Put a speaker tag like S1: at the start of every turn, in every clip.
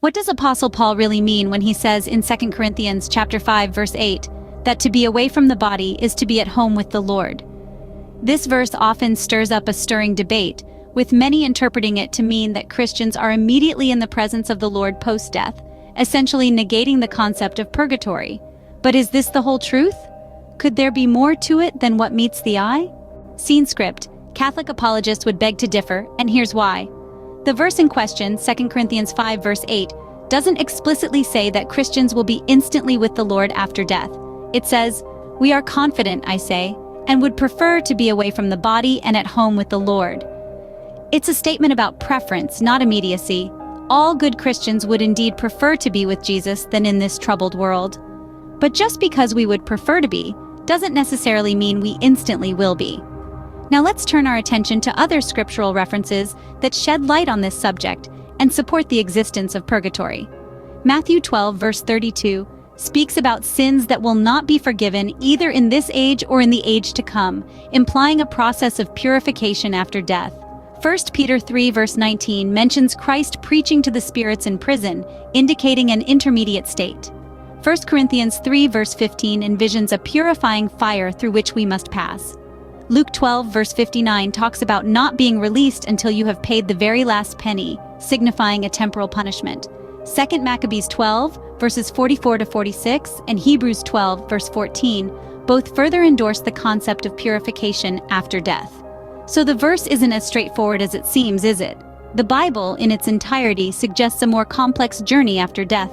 S1: What does Apostle Paul really mean when he says in 2 Corinthians chapter 5 verse 8 that to be away from the body is to be at home with the Lord? This verse often stirs up a stirring debate, with many interpreting it to mean that Christians are immediately in the presence of the Lord post-death, essentially negating the concept of purgatory. But is this the whole truth? Could there be more to it than what meets the eye? Scene script. Catholic apologists would beg to differ, and here's why. The verse in question, 2 Corinthians 5 verse 8, doesn't explicitly say that Christians will be instantly with the Lord after death. It says, "We are confident, I say, and would prefer to be away from the body and at home with the Lord." It's a statement about preference, not immediacy. All good Christians would indeed prefer to be with Jesus than in this troubled world. But just because we would prefer to be, doesn't necessarily mean we instantly will be. Now let's turn our attention to other scriptural references that shed light on this subject and support the existence of purgatory. Matthew 12 verse 32 speaks about sins that will not be forgiven either in this age or in the age to come, implying a process of purification after death. 1 Peter 3 verse 19 mentions Christ preaching to the spirits in prison, indicating an intermediate state. 1 Corinthians 3 verse 15 envisions a purifying fire through which we must pass. Luke 12 verse 59 talks about not being released until you have paid the very last penny, signifying a temporal punishment. 2 Maccabees 12 verses 44 to 46 and Hebrews 12 verse 14 both further endorse the concept of purification after death. So the verse isn't as straightforward as it seems, is it? The Bible, in its entirety, suggests a more complex journey after death.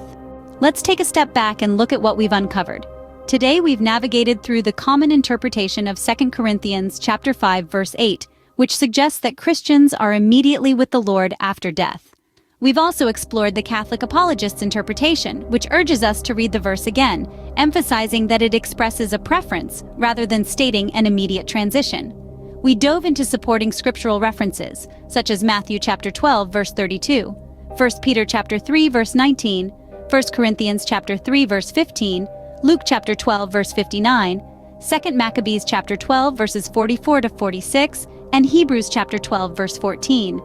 S1: Let's take a step back and look at what we've uncovered. Today we've navigated through the common interpretation of 2 Corinthians chapter 5 verse 8, which suggests that Christians are immediately with the Lord after death. We've also explored the Catholic apologist's interpretation, which urges us to read the verse again, emphasizing that it expresses a preference rather than stating an immediate transition. We dove into supporting scriptural references, such as Matthew chapter 12 verse 32, 1 Peter chapter 3 verse 19, 1 Corinthians chapter 3 verse 15, Luke chapter 12 verse 59, 2 Maccabees chapter 12 verses 44 to 46, and Hebrews chapter 12 verse 14.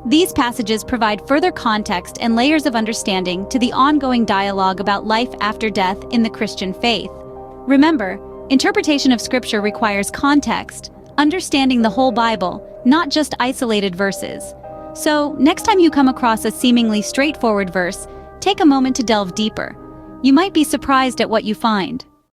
S1: These passages provide further context and layers of understanding to the ongoing dialogue about life after death in the Christian faith. Remember, interpretation of Scripture requires context, understanding the whole Bible, not just isolated verses. So, next time you come across a seemingly straightforward verse, take a moment to delve deeper. You might be surprised at what you find.